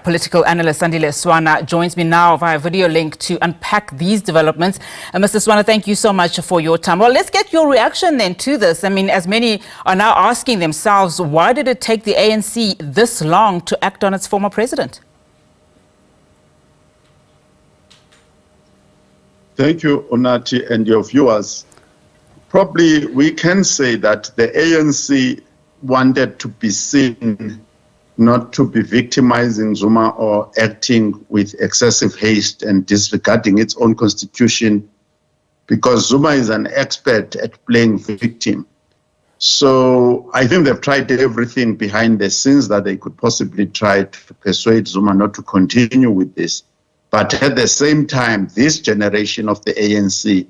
right, political analyst Sandile Swana joins me now via video link to unpack these developments. Mr. Swana, thank you so much for your time. Well, let's get your reaction then to this. I mean, as many are now asking themselves, why did it take the ANC this long to act on its former president? Thank you, Onati, and your viewers. Probably we can say that the ANC wanted to be seen not to be victimizing Zuma or acting with excessive haste and disregarding its own constitution, because Zuma is an expert at playing victim. So I think they've tried everything behind the scenes that they could possibly try to persuade Zuma not to continue with this. But at the same time, this generation of the ANC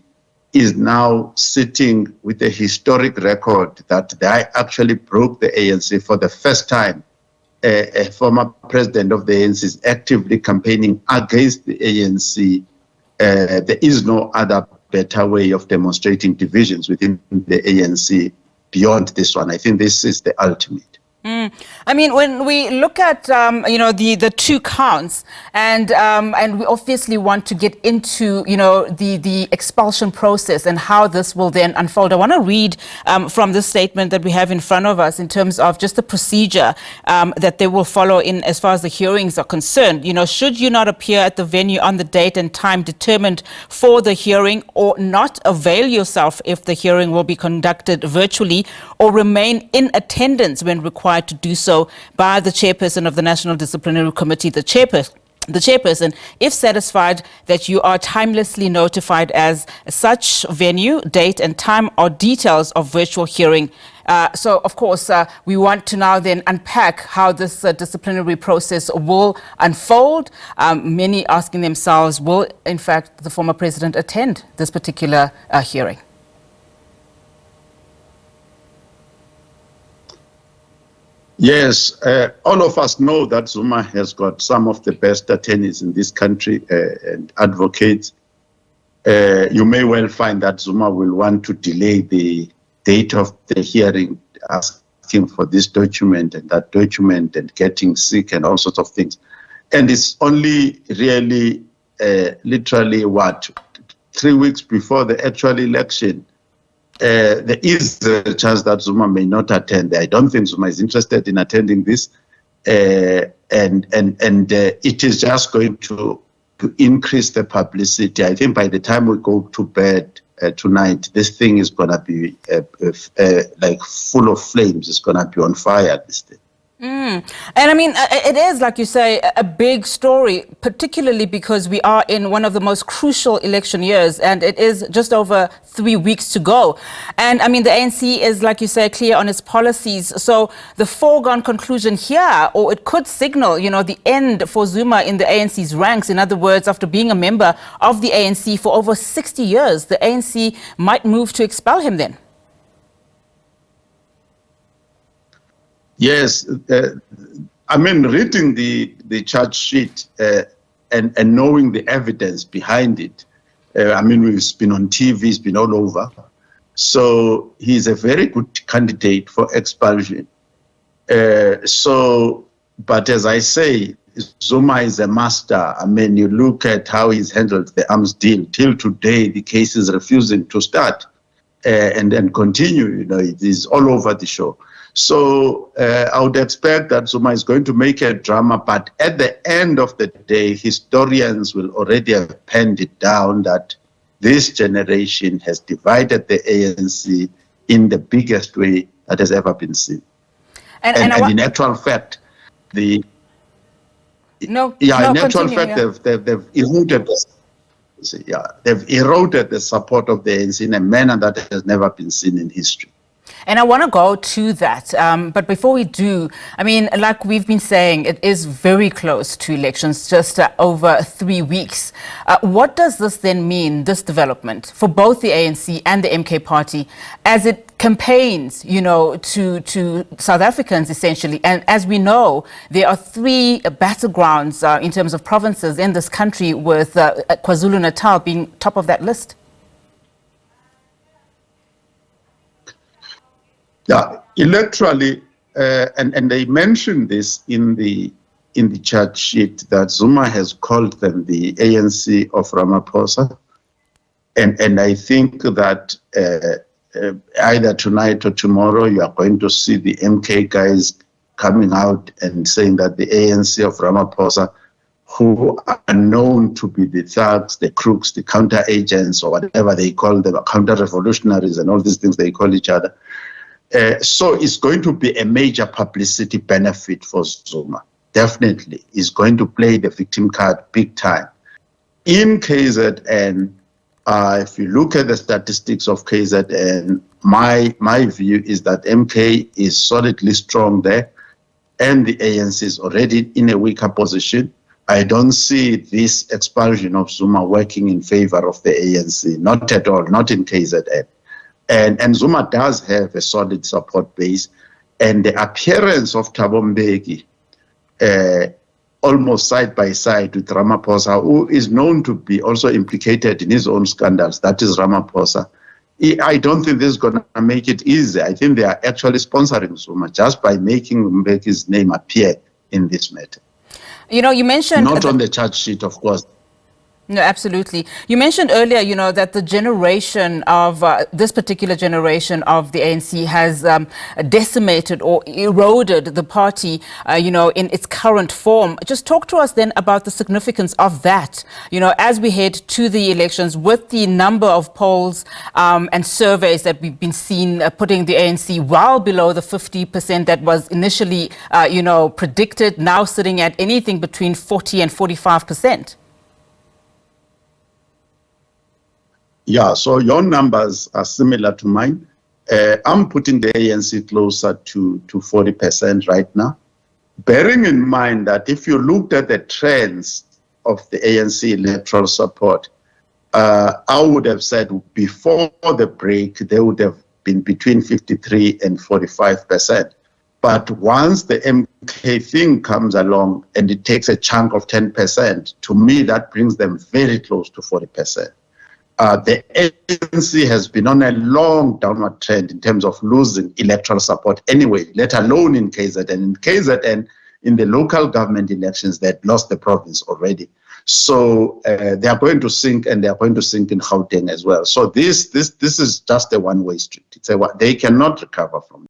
is now sitting with a historic record that they actually broke the ANC for the first time. A former president of the ANC is actively campaigning against the ANC. There is no other better way of demonstrating divisions within the ANC beyond this one. I think this is the ultimate. I mean, when we look at, the two counts and we obviously want to get into, the expulsion process and how this will then unfold. I want to read from this statement that we have in front of us in terms of just the procedure that they will follow in as far as the hearings are concerned. Should you not appear at the venue on the date and time determined for the hearing, or not avail yourself if the hearing will be conducted virtually, or remain in attendance when required to do so by the chairperson of the National Disciplinary Committee, the chairperson, if satisfied that you are timelessly notified as such venue, date and time, or details of virtual hearing. So, of course, we want to now then unpack how this disciplinary process will unfold. Many asking themselves, will, in fact, the former president attend this particular hearing? Yes, all of us know that Zuma has got some of the best attorneys in this country and advocates. You may well find that Zuma will want to delay the date of the hearing, asking for this document and that document and getting sick and all sorts of things. And it's only really, literally, 3 weeks before the actual election. There is a chance that Zuma may not attend. I don't think Zuma is interested in attending this, and it is just going to increase the publicity. I think by the time we go to bed tonight, this thing is going to be like full of flames. It's going to be on fire, this thing. And I mean, it is, like you say, a big story, particularly because we are in one of the most crucial election years, and it is just over 3 weeks to go. And I mean, the ANC is, like you say, clear on its policies. So the foregone conclusion here, or it could signal, the end for Zuma in the ANC's ranks. In other words, after being a member of the ANC for over 60 years, the ANC might move to expel him then. Yes, I mean, reading the charge sheet and knowing the evidence behind it, I mean, we've been on TV, it's been all over. So he's a very good candidate for expulsion. But as I say, Zuma is a master. I mean, you look at how he's handled the arms deal. Till today, the case is refusing to start and then continue. It is all over the show. So I would expect that Zuma is going to make a drama, but at the end of the day, historians will already have penned it down that this generation has divided the ANC in the biggest way that has ever been seen. And in actual fact, they've eroded the support of the ANC in a manner that has never been seen in history. And I want to go to that. But before we do, I mean, like we've been saying, it is very close to elections, just over 3 weeks. What does this then mean, this development, for both the ANC and the MK party, as it campaigns, to South Africans, essentially? And as we know, there are 3 battlegrounds in terms of provinces in this country, with KwaZulu-Natal being top of that list. Yeah, electorally, and they mentioned this in the in the charge sheet that Zuma has called them the ANC of Ramaphosa. And I think that either tonight or tomorrow, you are going to see the MK guys coming out and saying that the ANC of Ramaphosa, who are known to be the thugs, the crooks, the counter agents, or whatever they call them, counter-revolutionaries and all these things they call each other. So it's going to be a major publicity benefit for Zuma. Definitely. He's going to play the victim card big time. In KZN, if you look at the statistics of KZN, my view is that MK is solidly strong there, and the ANC is already in a weaker position. I don't see this expulsion of Zuma working in favor of the ANC, not at all, not in KZN. And Zuma does have a solid support base, and the appearance of Thabo Mbeki almost side by side with Ramaphosa, who is known to be also implicated in his own scandals, that is Ramaphosa. I don't think this is going to make it easy. I think they are actually sponsoring Zuma just by making Mbeki's name appear in this matter. You know, you mentioned... Not on the charge sheet, of course. No, absolutely. You mentioned earlier, you know, that the generation of this particular generation of the ANC has decimated or eroded the party, you know, in its current form. Just talk to us then about the significance of that, you know, as we head to the elections with the number of polls and surveys that we've been seeing putting the ANC well below the 50% that was initially, you know, predicted, now sitting at anything between 40 and 45%. Yeah, so your numbers are similar to mine. I'm putting the ANC closer to 40% right now. Bearing in mind that if you looked at the trends of the ANC electoral support, I would have said before the break, they would have been between 53 and 45%. But once the MK thing comes along and it takes a chunk of 10%, to me, that brings them very close to 40%. The ANC has been on a long downward trend in terms of losing electoral support anyway, let alone in KZN. In KZN, in the local government elections, they had lost the province already. So they are going to sink, and they are going to sink in Gauteng as well. So this is just a one-way street. They cannot recover from it.